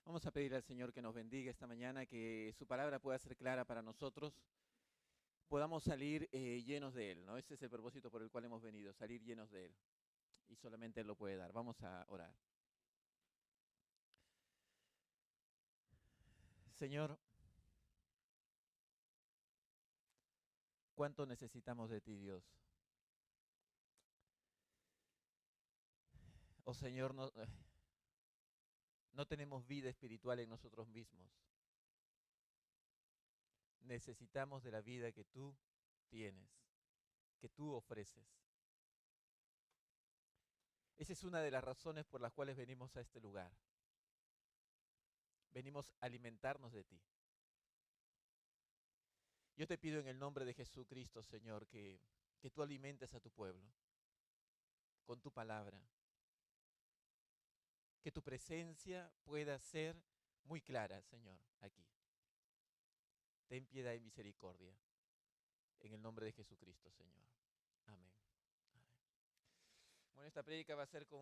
Vamos a pedir al Señor que nos bendiga esta mañana, que su palabra pueda ser clara para nosotros, podamos salir llenos de Él, ¿no? Ese es el propósito por el cual hemos venido, salir llenos de Él. Y solamente Él lo puede dar. Vamos a orar. Señor, ¿cuánto necesitamos de ti, Dios? Oh Señor, no tenemos vida espiritual en nosotros mismos. Necesitamos de la vida que tú tienes, que tú ofreces. Esa es una de las razones por las cuales venimos a este lugar. Venimos a alimentarnos de ti. Yo te pido en el nombre de Jesucristo, Señor, que tú alimentes a tu pueblo con tu palabra. Que tu presencia pueda ser muy clara, Señor, aquí. Ten piedad y misericordia. En el nombre de Jesucristo, Señor. Amén. Amén. Bueno, esta prédica va a ser con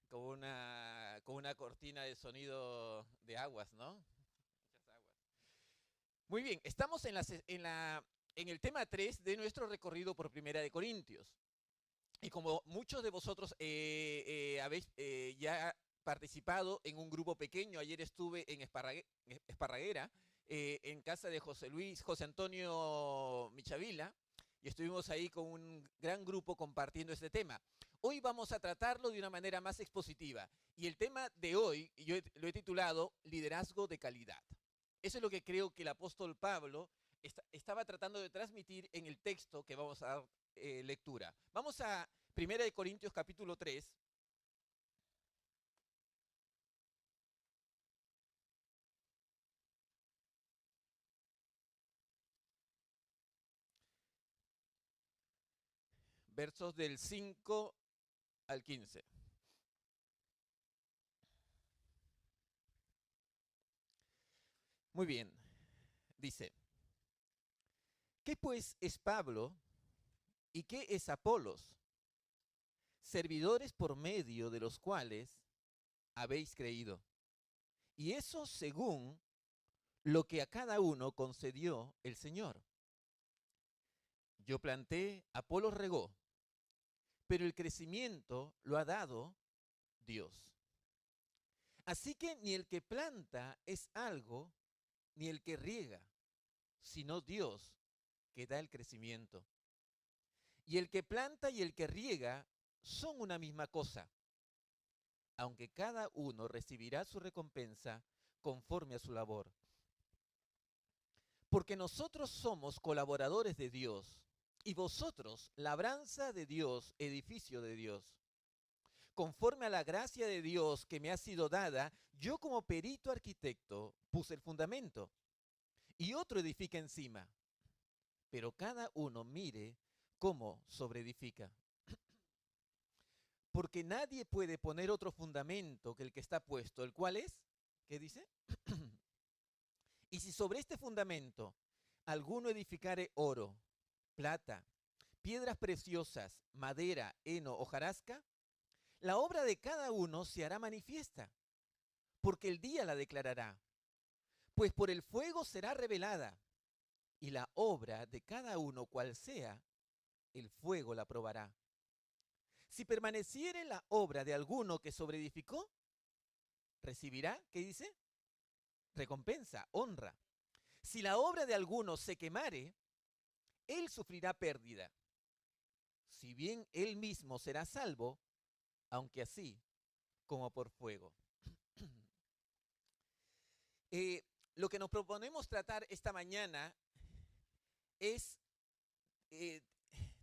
una cortina de sonido de aguas, ¿no? Muchas aguas. Muy bien, estamos en el tema 3 de nuestro recorrido por Primera de Corintios. Y como muchos de vosotros habéis ya participado en un grupo pequeño, ayer estuve en Esparraguera, en casa de José Antonio Michavila, y estuvimos ahí con un gran grupo compartiendo este tema. Hoy vamos a tratarlo de una manera más expositiva. Y el tema de hoy, yo lo he titulado Liderazgo de Calidad. Eso es lo que creo que el apóstol Pablo estaba tratando de transmitir en el texto que vamos a dar lectura. Vamos a 1 Corintios capítulo 3. Versos del 5 al 15. Muy bien, dice, ¿qué pues es Pablo y qué es Apolos? Servidores por medio de los cuales habéis creído. Y eso según lo que a cada uno concedió el Señor. Yo planté, Apolos regó, pero el crecimiento lo ha dado Dios. Así que ni el que planta es algo, ni el que riega, sino Dios que da el crecimiento. Y el que planta y el que riega son una misma cosa, aunque cada uno recibirá su recompensa conforme a su labor. Porque nosotros somos colaboradores de Dios, y vosotros labranza de Dios, edificio de Dios. Conforme a la gracia de Dios que me ha sido dada, yo como perito arquitecto puse el fundamento, y otro edifica encima. Pero cada uno mire cómo sobreedifica. Porque nadie puede poner otro fundamento que el que está puesto, el cual es, ¿qué dice? Y si sobre este fundamento alguno edificare oro, plata, piedras preciosas, madera, heno, hojarasca, la obra de cada uno se hará manifiesta, porque el día la declarará, pues por el fuego será revelada, y la obra de cada uno cual sea, el fuego la probará. Si permaneciere la obra de alguno que sobreedificó, recibirá, ¿qué dice? Recompensa, honra. Si la obra de alguno se quemare, él sufrirá pérdida. Si bien él mismo será salvo, aunque así como por fuego. Lo que nos proponemos tratar esta mañana es, eh,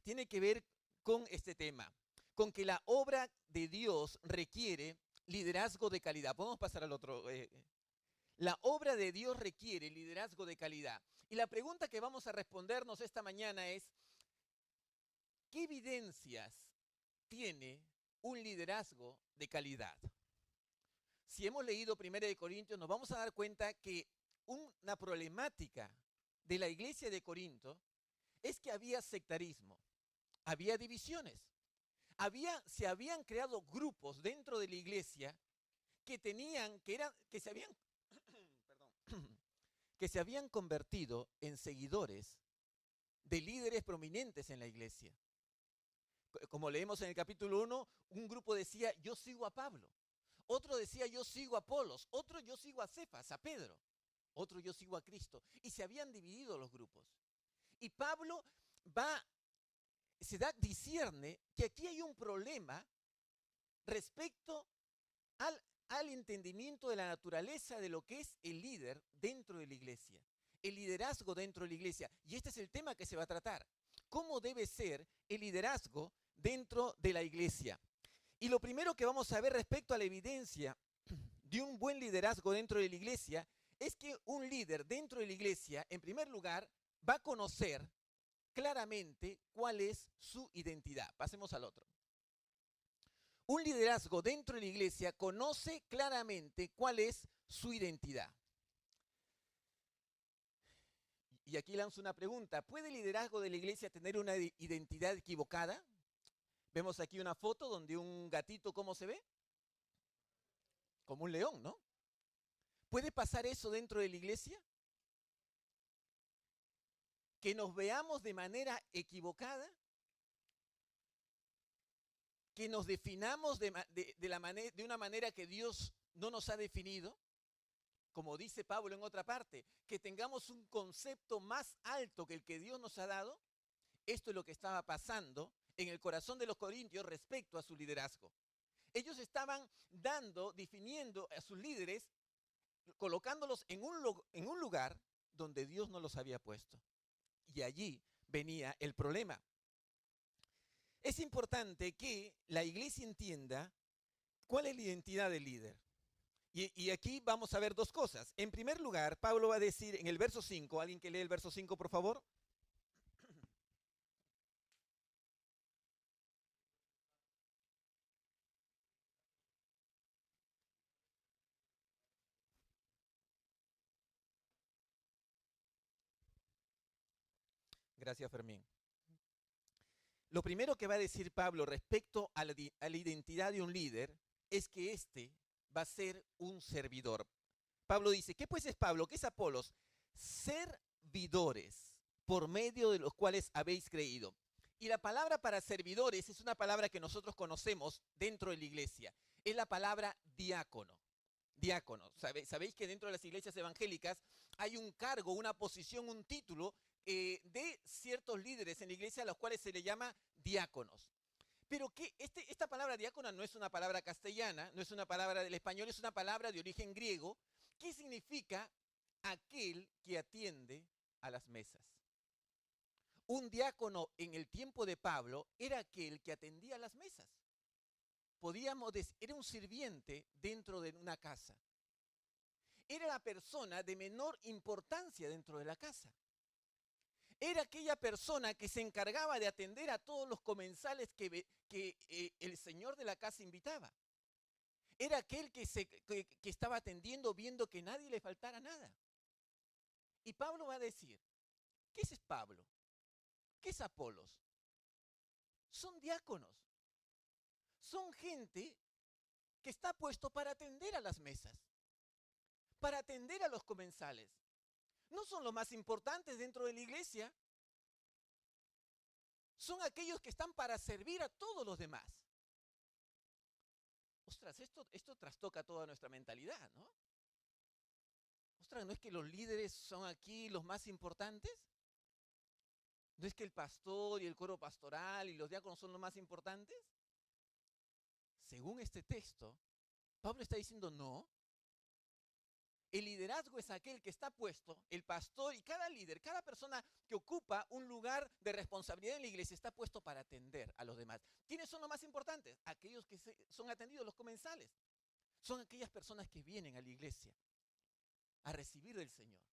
tiene que ver con este tema, con que la obra de Dios requiere liderazgo de calidad. Podemos pasar al otro. La obra de Dios requiere liderazgo de calidad. Y la pregunta que vamos a respondernos esta mañana es, ¿qué evidencias tiene un liderazgo de calidad? Si hemos leído 1 Corintios, nos vamos a dar cuenta que una problemática de la iglesia de Corinto es que había sectarismo, había divisiones, se habían creado grupos dentro de la iglesia que tenían, que se habían, perdón, que se habían convertido en seguidores de líderes prominentes en la iglesia. Como leemos en el capítulo 1, un grupo decía, yo sigo a Pablo. Otro decía, yo sigo a Apolos. Otro, yo sigo a Cefas, a Pedro. Otro, yo sigo a Cristo. Y se habían dividido los grupos. Y Pablo discierne que aquí hay un problema respecto al entendimiento de la naturaleza de lo que es el líder dentro de la iglesia. El liderazgo dentro de la iglesia. Y este es el tema que se va a tratar. ¿Cómo debe ser el liderazgo dentro de la iglesia? Y lo primero que vamos a ver respecto a la evidencia de un buen liderazgo dentro de la iglesia es que un líder dentro de la iglesia, en primer lugar, va a conocer claramente cuál es su identidad. Pasemos al otro. Un liderazgo dentro de la iglesia conoce claramente cuál es su identidad. Y aquí lanzo una pregunta. ¿Puede el liderazgo de la iglesia tener una identidad equivocada? Vemos aquí una foto donde un gatito, ¿cómo se ve? Como un león, ¿no? ¿Puede pasar eso dentro de la iglesia? Que nos veamos de manera equivocada, que nos definamos de una manera que Dios no nos ha definido, como dice Pablo en otra parte, que tengamos un concepto más alto que el que Dios nos ha dado. Esto es lo que estaba pasando en el corazón de los corintios respecto a su liderazgo. Ellos estaban definiendo a sus líderes, colocándolos en un lugar donde Dios no los había puesto. Y allí venía el problema. Es importante que la iglesia entienda cuál es la identidad del líder. Y aquí vamos a ver dos cosas. En primer lugar, Pablo va a decir en el verso 5, ¿alguien que lee el verso 5, por favor? Gracias, Fermín. Lo primero que va a decir Pablo respecto a la identidad de un líder es que éste va a ser un servidor. Pablo dice, ¿qué pues es Pablo? ¿Qué es Apolos? Servidores, por medio de los cuales habéis creído. Y la palabra para servidores es una palabra que nosotros conocemos dentro de la iglesia. Es la palabra diácono. Diácono. Sabéis que dentro de las iglesias evangélicas hay un cargo, una posición, un título de ciertos líderes en la iglesia a los cuales se le llama diáconos. Pero que esta palabra diácona no es una palabra castellana, no es una palabra del español, es una palabra de origen griego, que significa aquel que atiende a las mesas. Un diácono en el tiempo de Pablo era aquel que atendía las mesas. Podíamos decir, era un sirviente dentro de una casa. Era la persona de menor importancia dentro de la casa. Era aquella persona que se encargaba de atender a todos los comensales que el señor de la casa invitaba. Era aquel que estaba atendiendo, viendo que nadie le faltara nada. Y Pablo va a decir, ¿qué es Pablo? ¿Qué es Apolos? Son diáconos. Son gente que está puesto para atender a las mesas, para atender a los comensales. No son los más importantes dentro de la iglesia. Son aquellos que están para servir a todos los demás. Ostras, esto trastoca toda nuestra mentalidad, ¿no? Ostras, ¿no es que los líderes son aquí los más importantes? ¿No es que el pastor y el coro pastoral y los diáconos son los más importantes? Según este texto, Pablo está diciendo no. El liderazgo es aquel que está puesto, el pastor y cada líder, cada persona que ocupa un lugar de responsabilidad en la iglesia está puesto para atender a los demás. ¿Quiénes son los más importantes? Aquellos que son atendidos, los comensales. Son aquellas personas que vienen a la iglesia a recibir del Señor.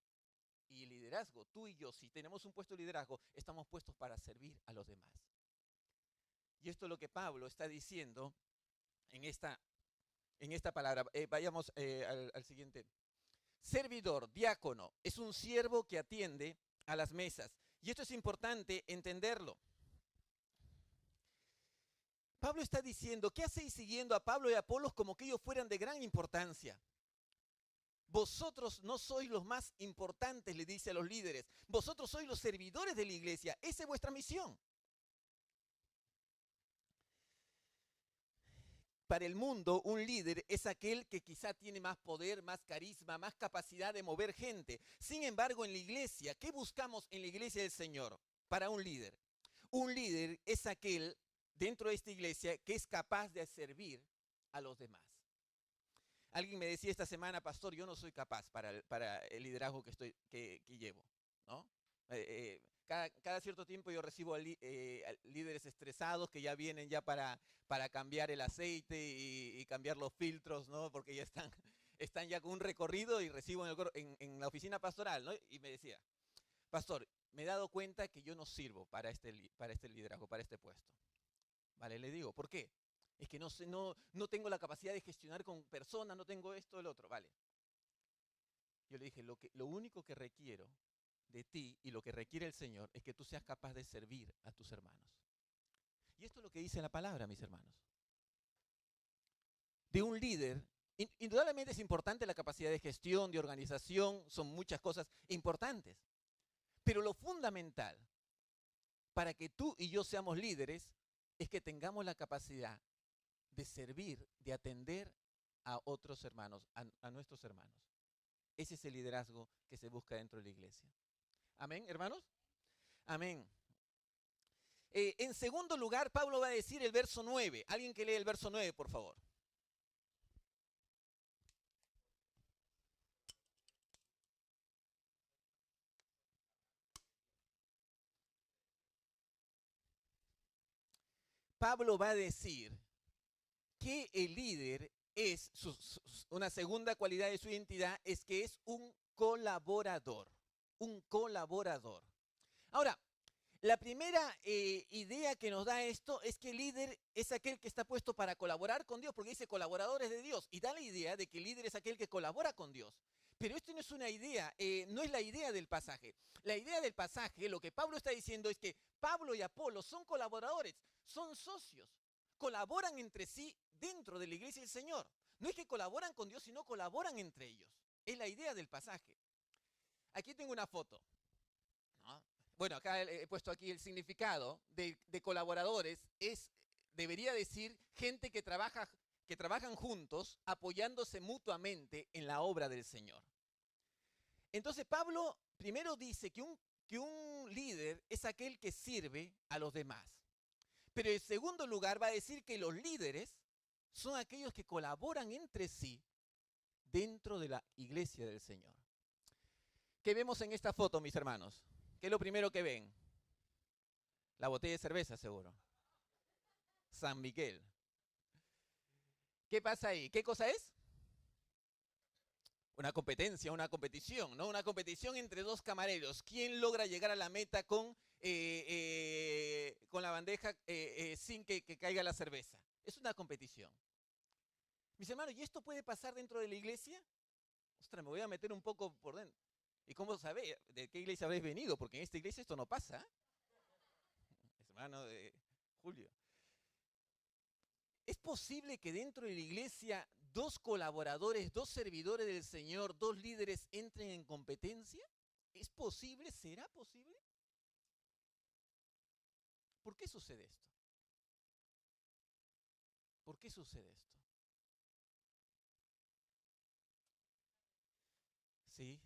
Y el liderazgo, tú y yo, si tenemos un puesto de liderazgo, estamos puestos para servir a los demás. Y esto es lo que Pablo está diciendo en esta palabra. Vayamos al siguiente. Servidor, diácono, es un siervo que atiende a las mesas. Y esto es importante entenderlo. Pablo está diciendo, ¿qué hacéis siguiendo a Pablo y a Apolos como que ellos fueran de gran importancia? Vosotros no sois los más importantes, le dice a los líderes. Vosotros sois los servidores de la iglesia. Esa es vuestra misión. Para el mundo, un líder es aquel que quizá tiene más poder, más carisma, más capacidad de mover gente. Sin embargo, en la iglesia, ¿qué buscamos en la iglesia del Señor para un líder? Un líder es aquel dentro de esta iglesia que es capaz de servir a los demás. Alguien me decía esta semana, pastor, yo no soy capaz para el liderazgo que llevo, ¿no? Cada cierto tiempo yo recibo a líderes estresados que ya vienen ya para cambiar el aceite y cambiar los filtros, ¿no? Porque ya están ya con un recorrido y recibo en la oficina pastoral, ¿no? Y me decía, pastor, me he dado cuenta que yo no sirvo para este liderazgo, para este puesto. Vale, le digo, ¿por qué? Es que no tengo la capacidad de gestionar con personas, no tengo esto, el otro, vale. Yo le dije, lo único que requiero de ti y lo que requiere el Señor es que tú seas capaz de servir a tus hermanos. Y esto es lo que dice la palabra, mis hermanos. De un líder, indudablemente es importante la capacidad de gestión, de organización, son muchas cosas importantes. Pero lo fundamental para que tú y yo seamos líderes es que tengamos la capacidad de servir, de atender a otros hermanos, a nuestros hermanos. Ese es el liderazgo que se busca dentro de la iglesia. Amén, hermanos. Amén. En segundo lugar, Pablo va a decir el verso 9. Alguien que lee el verso 9, por favor. Pablo va a decir que el líder es, una segunda cualidad de su identidad es que es un colaborador. Un colaborador. Ahora, la primera idea que nos da esto es que el líder es aquel que está puesto para colaborar con Dios, porque dice colaboradores de Dios, y da la idea de que el líder es aquel que colabora con Dios. Pero esto no es una idea, no es la idea del pasaje. La idea del pasaje, lo que Pablo está diciendo es que Pablo y Apolo son colaboradores, son socios, colaboran entre sí dentro de la iglesia del Señor. No es que colaboran con Dios, sino colaboran entre ellos. Es la idea del pasaje. Aquí tengo una foto, ¿no? Bueno, acá he puesto aquí el significado de colaboradores, debería decir gente que trabajan juntos, apoyándose mutuamente en la obra del Señor. Entonces Pablo primero dice que un líder es aquel que sirve a los demás. Pero en segundo lugar va a decir que los líderes son aquellos que colaboran entre sí dentro de la iglesia del Señor. ¿Qué vemos en esta foto, mis hermanos? ¿Qué es lo primero que ven? La botella de cerveza, seguro. San Miguel. ¿Qué pasa ahí? ¿Qué cosa es? Una competencia, una competición, ¿no? Una competición entre dos camareros. ¿Quién logra llegar a la meta con la bandeja sin que caiga la cerveza? Es una competición. Mis hermanos, ¿y esto puede pasar dentro de la iglesia? Ostras, me voy a meter un poco por dentro. ¿Y cómo sabéis de qué iglesia habéis venido? Porque en esta iglesia esto no pasa. Hermano de Julio. ¿Es posible que dentro de la iglesia dos colaboradores, dos servidores del Señor, dos líderes entren en competencia? ¿Es posible? ¿Será posible? ¿Por qué sucede esto? ¿Por qué sucede esto? Sí,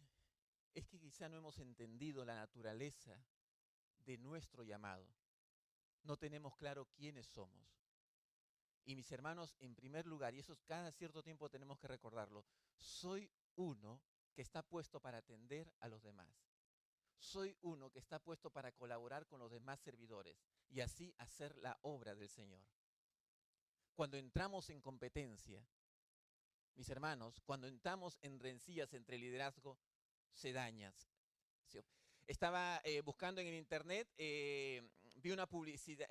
es que quizá no hemos entendido la naturaleza de nuestro llamado. No tenemos claro quiénes somos. Y mis hermanos, en primer lugar, y eso cada cierto tiempo tenemos que recordarlo, soy uno que está puesto para atender a los demás. Soy uno que está puesto para colaborar con los demás servidores y así hacer la obra del Señor. Cuando entramos en competencia, mis hermanos, cuando entramos en rencillas entre liderazgo, se daña. Estaba buscando en el internet, vi una publicidad,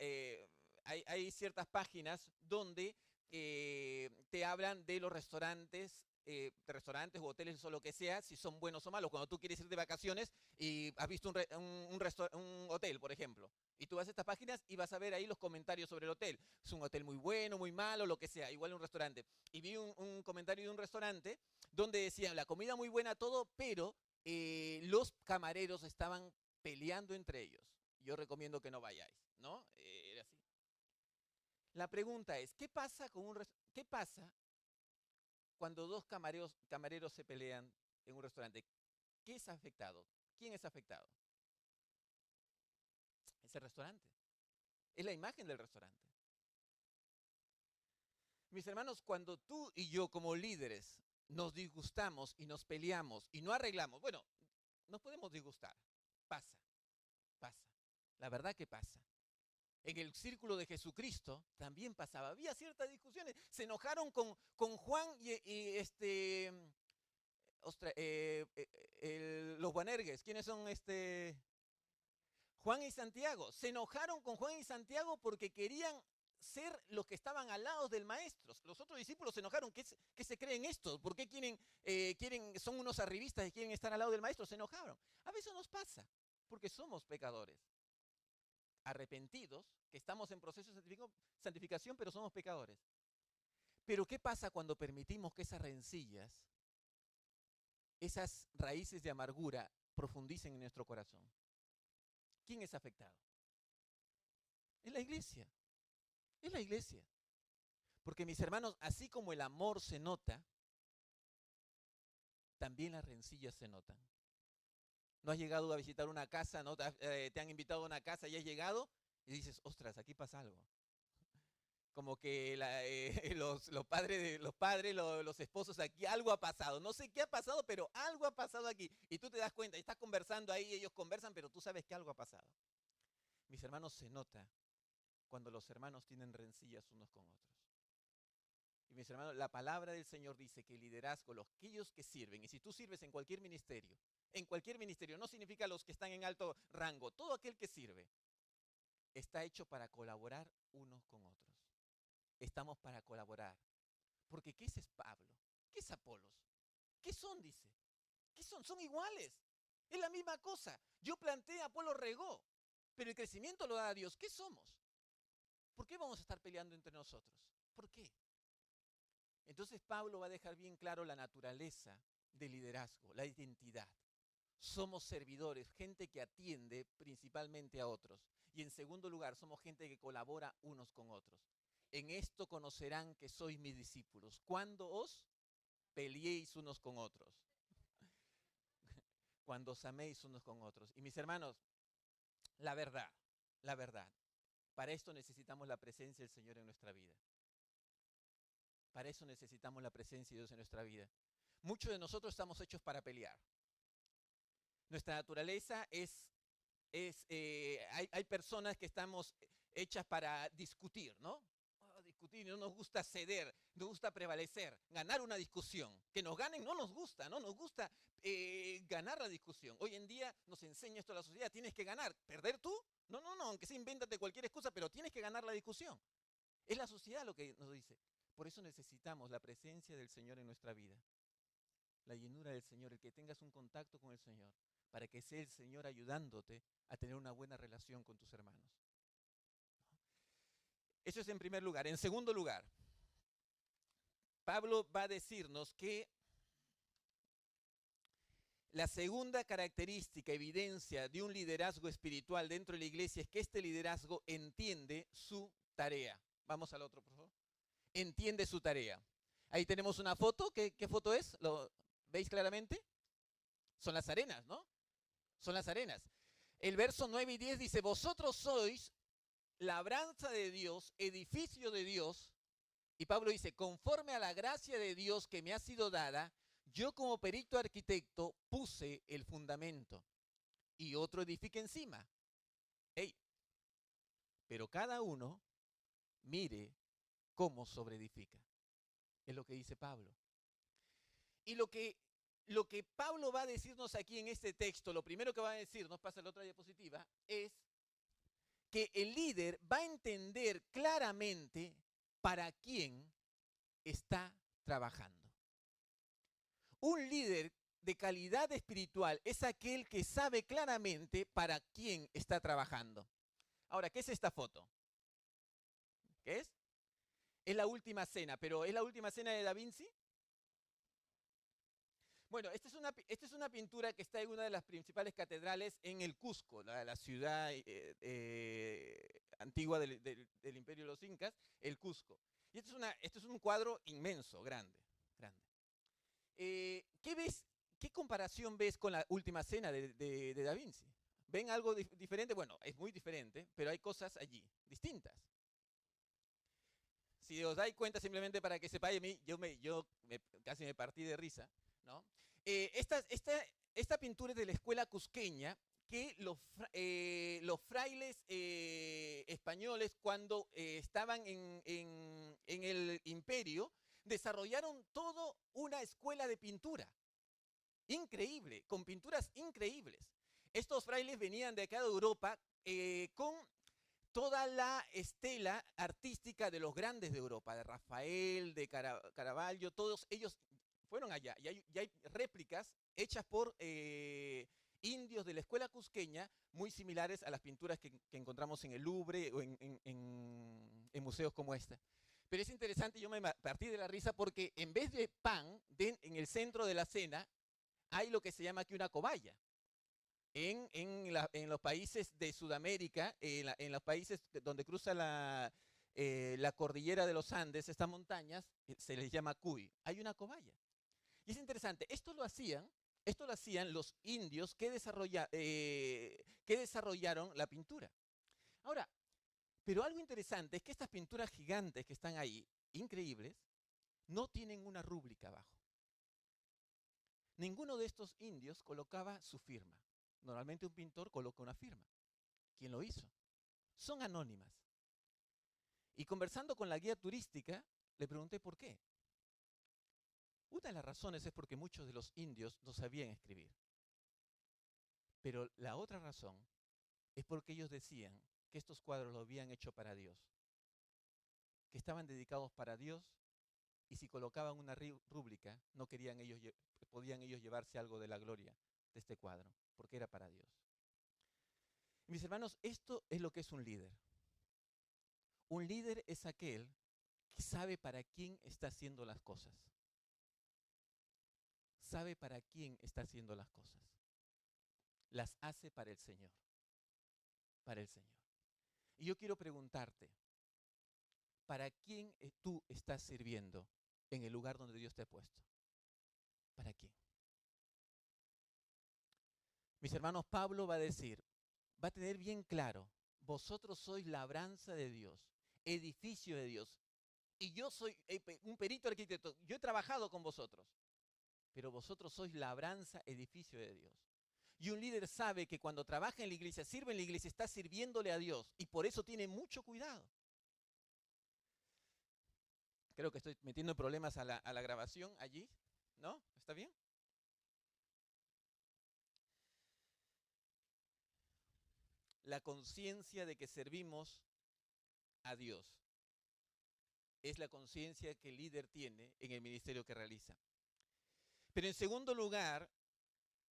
hay ciertas páginas donde te hablan de los restaurantes de restaurantes o hoteles o lo que sea, si son buenos o malos. Cuando tú quieres ir de vacaciones y has visto un hotel, por ejemplo, y tú vas a estas páginas y vas a ver ahí los comentarios sobre el hotel. Es un hotel muy bueno, muy malo, lo que sea, igual un restaurante. Y vi un comentario de un restaurante donde decían, la comida muy buena, todo, pero los camareros estaban peleando entre ellos. Yo recomiendo que no vayáis, ¿no? Era así. La pregunta es, ¿qué pasa cuando dos camareros se pelean en un restaurante? ¿Qué es afectado? ¿Quién es afectado? Es el restaurante. Es la imagen del restaurante. Mis hermanos, cuando tú y yo como líderes nos disgustamos y nos peleamos y no arreglamos, bueno, nos podemos disgustar. Pasa, pasa. La verdad que pasa. En el círculo de Jesucristo también pasaba. Había ciertas discusiones. Se enojaron con Juan los Boanerges. ¿Quiénes son Juan y Santiago? Se enojaron con Juan y Santiago porque querían ser los que estaban al lado del maestro. Los otros discípulos se enojaron. ¿Qué se creen estos? ¿Por qué son unos arribistas y quieren estar al lado del maestro? Se enojaron. A veces nos pasa, porque somos pecadores arrepentidos, que estamos en proceso de santificación, pero somos pecadores. Pero ¿qué pasa cuando permitimos que esas rencillas, esas raíces de amargura, profundicen en nuestro corazón? ¿Quién es afectado? Es la iglesia. Es la iglesia. Porque mis hermanos, así como el amor se nota, también las rencillas se notan. ¿No has llegado a visitar una casa, no? Te han invitado a una casa y has llegado y dices, ostras, aquí pasa algo. Como que los padres, los esposos aquí, algo ha pasado. No sé qué ha pasado, pero algo ha pasado aquí. Y tú te das cuenta, y estás conversando ahí, ellos conversan, pero tú sabes que algo ha pasado. Mis hermanos, se nota cuando los hermanos tienen rencillas unos con otros. Y mis hermanos, la palabra del Señor dice que el liderazgo, aquellos que sirven, y si tú sirves en cualquier ministerio, no significa los que están en alto rango, todo aquel que sirve, está hecho para colaborar unos con otros. Estamos para colaborar. Porque ¿qué es Pablo? ¿Qué es Apolos? ¿Qué son? Dice. ¿Qué son? Son iguales. Es la misma cosa. Yo planté, Apolo regó. Pero el crecimiento lo da a Dios. ¿Qué somos? ¿Por qué vamos a estar peleando entre nosotros? ¿Por qué? Entonces Pablo va a dejar bien claro la naturaleza del liderazgo, la identidad. Somos servidores, gente que atiende principalmente a otros. Y en segundo lugar, somos gente que colabora unos con otros. En esto conocerán que sois mis discípulos, cuando os peleéis unos con otros, cuando os améis unos con otros. Y mis hermanos, la verdad, para esto necesitamos la presencia del Señor en nuestra vida. Para eso necesitamos la presencia de Dios en nuestra vida. Muchos de nosotros estamos hechos para pelear. Nuestra naturaleza hay personas que estamos hechas para discutir, ¿no? Discutir, no nos gusta ceder, nos gusta prevalecer, ganar una discusión. Que nos ganen no nos gusta, ¿no? Nos gusta ganar la discusión. Hoy en día nos enseña esto a la sociedad, tienes que ganar. ¿Perder tú? No, aunque sea invéntate cualquier excusa, pero tienes que ganar la discusión. Es la sociedad lo que nos dice. Por eso necesitamos la presencia del Señor en nuestra vida. La llenura del Señor, el que tengas un contacto con el Señor, para que sea el Señor ayudándote a tener una buena relación con tus hermanos. Eso es en primer lugar. En segundo lugar, Pablo va a decirnos que la segunda característica, evidencia de un liderazgo espiritual dentro de la iglesia es que este liderazgo entiende su tarea. Vamos al otro, por favor. Entiende su tarea. Ahí tenemos una foto. ¿Qué foto es? ¿Lo veis claramente? Son las arenas, ¿no? Son las arenas. El verso 9 y 10 dice, vosotros sois labranza de Dios, edificio de Dios. Y Pablo dice, conforme a la gracia de Dios que me ha sido dada, yo como perito arquitecto puse el fundamento y otro edifica encima. Hey, pero cada uno mire cómo sobreedifica. Es lo que dice Pablo. Y lo que Pablo va a decirnos aquí en este texto, lo primero que va a decirnos, pasa la otra diapositiva, es que el líder va a entender claramente para quién está trabajando. Un líder de calidad espiritual es aquel que sabe claramente para quién está trabajando. Ahora, ¿qué es esta foto? ¿Qué es? Es la última cena, pero ¿es la última cena de Da Vinci? Bueno, esta es una pintura que está en una de las principales catedrales en el Cusco, la ciudad antigua del Imperio de los Incas, el Cusco. Y esto es un cuadro inmenso, grande, grande. ¿Qué ves? ¿Qué comparación ves con la última cena de Da Vinci? ¿Ven algo diferente? Bueno, es muy diferente, pero hay cosas allí distintas. Si os dais cuenta, simplemente para que sepáis, casi me partí de risa, ¿no? Esta pintura es de la escuela cusqueña que los frailes españoles, cuando estaban en el imperio, desarrollaron toda una escuela de pintura. Increíble, con pinturas increíbles. Estos frailes venían de acá de Europa con toda la estela artística de los grandes de Europa, de Rafael, de Caravaggio, todos ellos fueron allá. Y hay réplicas hechas por indios de la escuela cusqueña, muy similares a las pinturas que encontramos en el Louvre o en museos como este. Pero es interesante, yo me partí de la risa porque en vez de pan, en el centro de la cena, hay lo que se llama aquí una cobaya. En los países de Sudamérica, en los países donde cruza la cordillera de los Andes, estas montañas, se les llama cuy. Hay una cobaya. Y es interesante, esto lo hacían los indios que desarrollaron la pintura. Ahora, pero algo interesante es que estas pinturas gigantes que están ahí, increíbles, no tienen una rúbrica abajo. Ninguno de estos indios colocaba su firma. Normalmente un pintor coloca una firma. ¿Quién lo hizo? Son anónimas. Y conversando con la guía turística, le pregunté por qué. Una de las razones es porque muchos de los indios no sabían escribir. Pero la otra razón es porque ellos decían que estos cuadros los habían hecho para Dios, que estaban dedicados para Dios, y si colocaban una rúbrica, no podían ellos llevarse algo de la gloria de este cuadro, porque era para Dios. Y mis hermanos, esto es lo que es un líder. Un líder es aquel que sabe para quién está haciendo las cosas. Sabe para quién está haciendo las cosas. Las hace para el Señor. Para el Señor. Y yo quiero preguntarte, ¿para quién tú estás sirviendo en el lugar donde Dios te ha puesto? ¿Para quién? Mis hermanos, Pablo va a decir, va a tener bien claro, vosotros sois labranza de Dios, edificio de Dios, y yo soy un perito arquitecto, yo he trabajado con vosotros, pero vosotros sois labranza, edificio de Dios. Y un líder sabe que cuando trabaja en la iglesia, sirve en la iglesia, está sirviéndole a Dios, y por eso tiene mucho cuidado. Creo que estoy metiendo problemas a la grabación allí, ¿no? ¿Está bien? La conciencia de que servimos a Dios es la conciencia que el líder tiene en el ministerio que realiza. Pero en segundo lugar,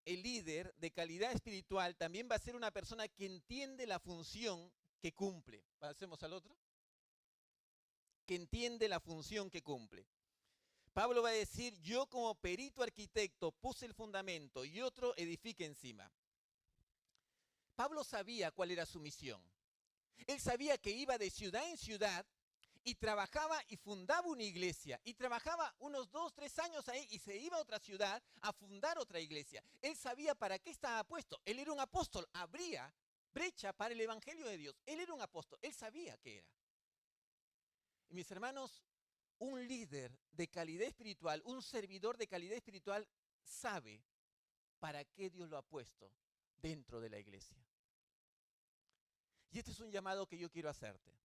el líder de calidad espiritual también va a ser una persona que entiende la función que cumple. Pasemos al otro. Que entiende la función que cumple. Pablo va a decir, yo como perito arquitecto puse el fundamento y otro edifica encima. Pablo sabía cuál era su misión. Él sabía que iba de ciudad en ciudad y trabajaba y fundaba una iglesia. Y trabajaba unos 2, 3 años ahí y se iba a otra ciudad a fundar otra iglesia. Él sabía para qué estaba puesto. Él era un apóstol. Abría brecha para el evangelio de Dios. Él era un apóstol. Él sabía qué era. Y mis hermanos, un líder de calidad espiritual, un servidor de calidad espiritual, sabe para qué Dios lo ha puesto dentro de la iglesia. Y este es un llamado que yo quiero hacerte.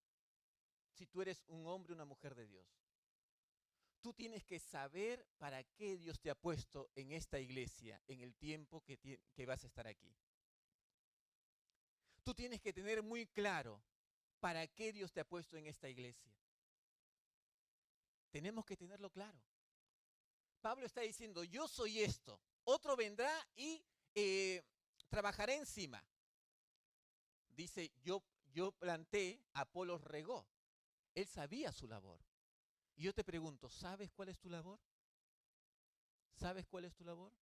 Si tú eres un hombre o una mujer de Dios, tú tienes que saber para qué Dios te ha puesto en esta iglesia, en el tiempo que vas a estar aquí. Tú tienes que tener muy claro para qué Dios te ha puesto en esta iglesia. Tenemos que tenerlo claro. Pablo está diciendo, yo soy esto, otro vendrá y trabajará encima. Dice, yo planté, Apolos regó. Él sabía su labor. Y yo te pregunto, ¿sabes cuál es tu labor? ¿Sabes cuál es tu labor?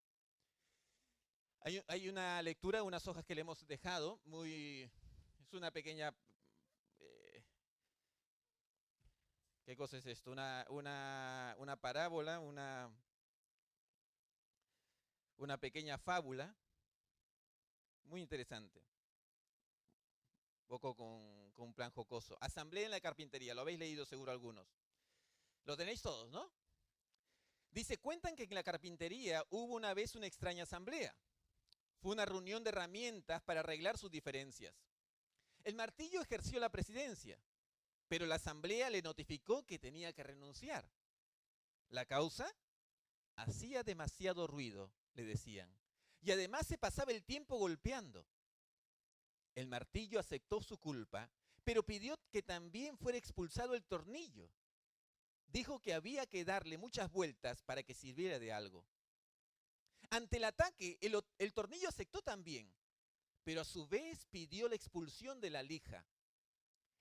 Hay una lectura, unas hojas que le hemos dejado, es una pequeña, eh, ¿qué cosa es esto? Una parábola, una pequeña fábula, muy interesante, un poco con un plan jocoso. Asamblea en la carpintería, lo habéis leído seguro algunos. Lo tenéis todos, ¿no? Dice, cuentan que en la carpintería hubo una vez una extraña asamblea. Fue una reunión de herramientas para arreglar sus diferencias. El martillo ejerció la presidencia, pero la asamblea le notificó que tenía que renunciar. ¿La causa? Hacía demasiado ruido, le decían, y además se pasaba el tiempo golpeando. El martillo aceptó su culpa, pero pidió que también fuera expulsado el tornillo. Dijo que había que darle muchas vueltas para que sirviera de algo. Ante el ataque, el tornillo aceptó también, pero a su vez pidió la expulsión de la lija.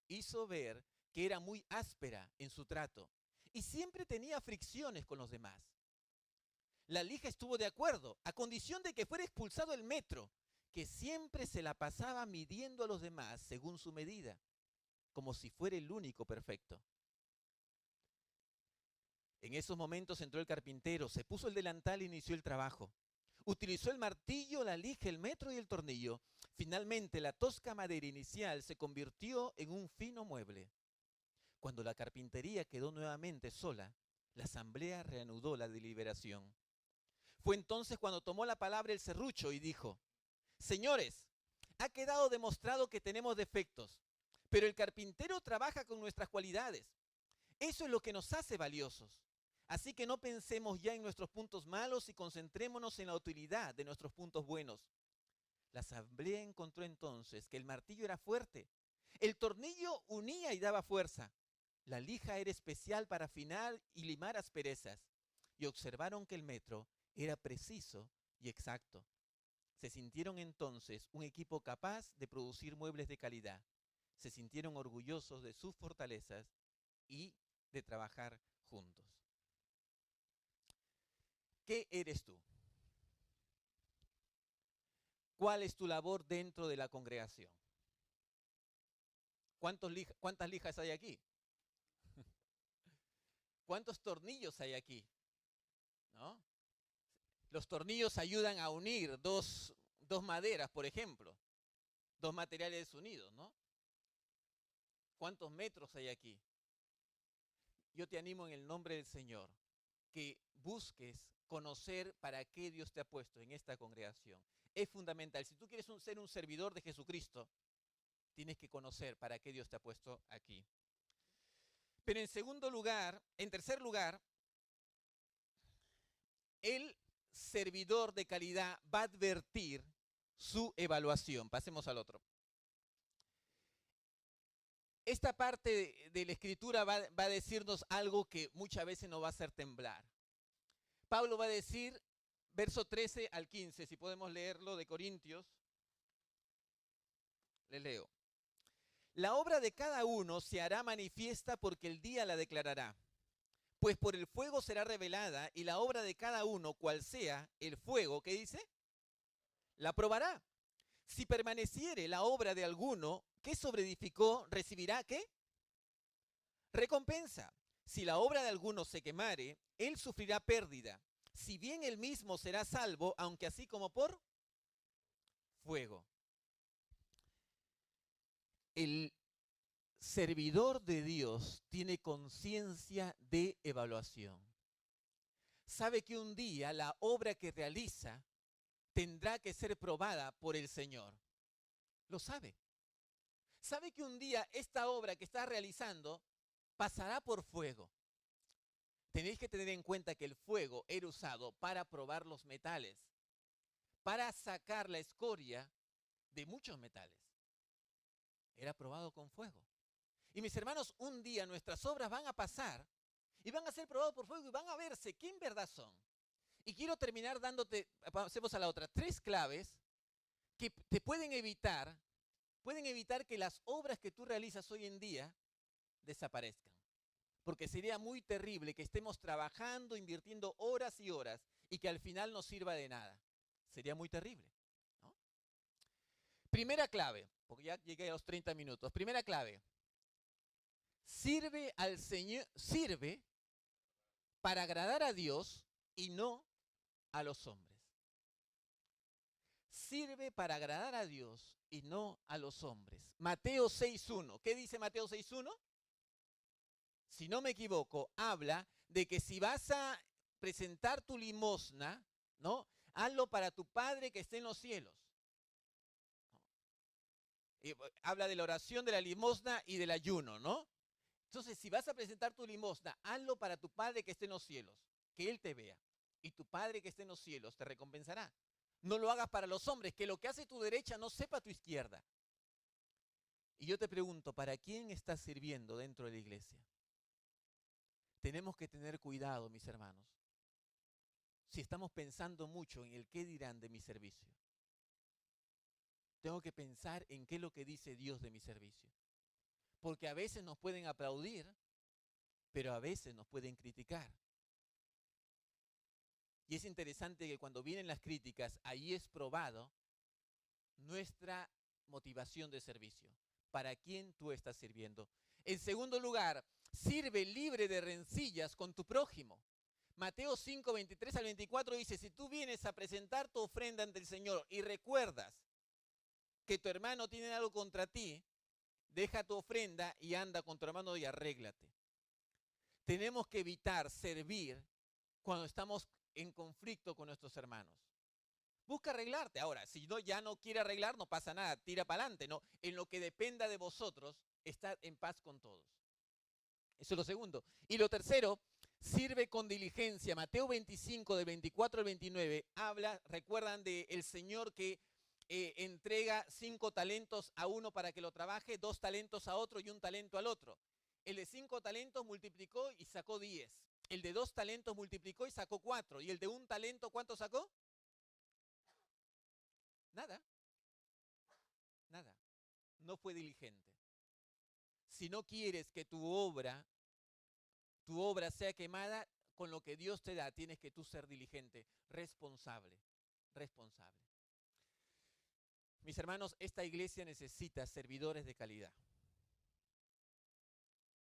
Hizo ver que era muy áspera en su trato y siempre tenía fricciones con los demás. La lija estuvo de acuerdo, a condición de que fuera expulsado el metro, que siempre se la pasaba midiendo a los demás según su medida, como si fuera el único perfecto. En esos momentos entró el carpintero, se puso el delantal e inició el trabajo. Utilizó el martillo, la lija, el metro y el tornillo. Finalmente, la tosca madera inicial se convirtió en un fino mueble. Cuando la carpintería quedó nuevamente sola, la asamblea reanudó la deliberación. Fue entonces cuando tomó la palabra el serrucho y dijo, señores, ha quedado demostrado que tenemos defectos, pero el carpintero trabaja con nuestras cualidades. Eso es lo que nos hace valiosos. Así que no pensemos ya en nuestros puntos malos y concentrémonos en la utilidad de nuestros puntos buenos. La asamblea encontró entonces que el martillo era fuerte, el tornillo unía y daba fuerza, la lija era especial para afinar y limar asperezas, y observaron que el metro era preciso y exacto. Se sintieron entonces un equipo capaz de producir muebles de calidad. Se sintieron orgullosos de sus fortalezas y de trabajar juntos. ¿Qué eres tú? ¿Cuál es tu labor dentro de la congregación? ¿Cuántas lijas hay aquí? ¿Cuántos tornillos hay aquí? ¿No? Los tornillos ayudan a unir dos maderas, por ejemplo, dos materiales unidos, ¿no? ¿Cuántos metros hay aquí? Yo te animo en el nombre del Señor que busques conocer para qué Dios te ha puesto en esta congregación. Es fundamental. Si tú quieres ser un servidor de Jesucristo, tienes que conocer para qué Dios te ha puesto aquí. Pero en tercer lugar, el servidor de calidad va a advertir su evaluación. Pasemos al otro. Esta parte de la escritura va a decirnos algo que muchas veces nos va a hacer temblar. Pablo va a decir, verso 13 al 15, si podemos leerlo de Corintios, les leo. La obra de cada uno se hará manifiesta porque el día la declarará. Pues por el fuego será revelada y la obra de cada uno, cual sea el fuego, ¿qué dice? La probará. Si permaneciere la obra de alguno que sobreedificó, recibirá ¿qué? Recompensa. Si la obra de alguno se quemare, él sufrirá pérdida. Si bien él mismo será salvo, aunque así como por fuego. El servidor de Dios tiene conciencia de evaluación. Sabe que un día la obra que realiza tendrá que ser probada por el Señor. Lo sabe. Sabe que un día esta obra que está realizando pasará por fuego. Tenéis que tener en cuenta que el fuego era usado para probar los metales, para sacar la escoria de muchos metales. Era probado con fuego. Y mis hermanos, un día nuestras obras van a pasar Y van a ser probados por fuego y van a verse qué en verdad son. Y quiero terminar dándote, pasemos a la otra, 3 claves que te pueden evitar que las obras que tú realizas hoy en día desaparezcan. Porque sería muy terrible que estemos trabajando, invirtiendo horas y horas y que al final no sirva de nada. Sería muy terrible, ¿no? Primera clave, porque ya llegué a los 30 minutos. Primera clave, sirve al Señor, sirve para agradar a Dios y no a los hombres. Sirve para agradar a Dios y no a los hombres. Mateo 6.1. ¿Qué dice Mateo 6.1? Si no me equivoco, habla de que si vas a presentar tu limosna, ¿no? Hazlo para tu Padre que esté en los cielos. Y habla de la oración de la limosna y del ayuno, ¿no? Entonces, si vas a presentar tu limosna, hazlo para tu Padre que esté en los cielos, que Él te vea. Y tu Padre que esté en los cielos te recompensará. No lo hagas para los hombres, que lo que hace tu derecha no sepa tu izquierda. Y yo te pregunto, ¿para quién estás sirviendo dentro de la iglesia? Tenemos que tener cuidado, mis hermanos, si estamos pensando mucho en el qué dirán de mi servicio. Tengo que pensar en qué es lo que dice Dios de mi servicio. Porque a veces nos pueden aplaudir, pero a veces nos pueden criticar. Y es interesante que cuando vienen las críticas, ahí es probado nuestra motivación de servicio. ¿Para quién tú estás sirviendo? En segundo lugar, sirve libre de rencillas con tu prójimo. Mateo 5, 23 al 24 dice, si tú vienes a presentar tu ofrenda ante el Señor y recuerdas que tu hermano tiene algo contra ti, deja tu ofrenda y anda con tu hermano y arréglate. Tenemos que evitar servir cuando estamos en conflicto con nuestros hermanos. Busca arreglarte. Ahora, si no, ya no quiere arreglar, no pasa nada, tira para adelante, ¿no? En lo que dependa de vosotros, estad en paz con todos. Eso es lo segundo. Y lo tercero, sirve con diligencia. Mateo 25, de 24 al 29, habla, recuerdan del Señor que entrega 5 talentos a uno para que lo trabaje, 2 talentos a otro y 1 talento al otro. El de 5 talentos multiplicó y sacó 10. El de 2 talentos multiplicó y sacó 4. Y el de 1 talento, ¿cuánto sacó? Nada. Nada. No fue diligente. Si no quieres que tu obra sea quemada, con lo que Dios te da, tienes que tú ser diligente, responsable. Mis hermanos, esta iglesia necesita servidores de calidad.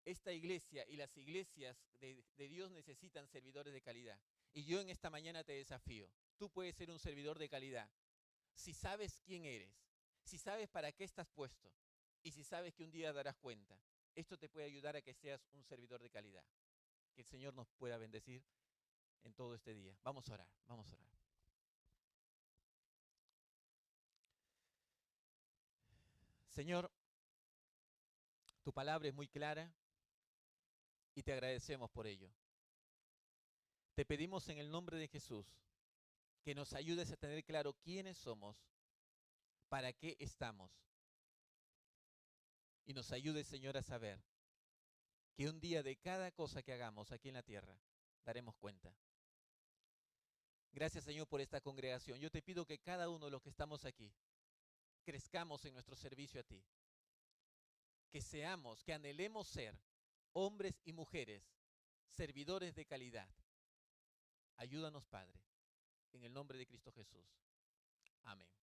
Esta iglesia y las iglesias de Dios necesitan servidores de calidad. Y yo en esta mañana te desafío. Tú puedes ser un servidor de calidad si sabes quién eres, si sabes para qué estás puesto y si sabes que un día darás cuenta. Esto te puede ayudar a que seas un servidor de calidad. Que el Señor nos pueda bendecir en todo este día. Vamos a orar, vamos a orar. Señor, tu palabra es muy clara y te agradecemos por ello. Te pedimos en el nombre de Jesús que nos ayudes a tener claro quiénes somos, para qué estamos. Y nos ayudes, Señor, a saber que un día de cada cosa que hagamos aquí en la tierra daremos cuenta. Gracias, Señor, por esta congregación. Yo te pido que cada uno de los que estamos aquí crezcamos en nuestro servicio a ti. Que seamos, que anhelemos ser hombres y mujeres, servidores de calidad. Ayúdanos, Padre, en el nombre de Cristo Jesús. Amén.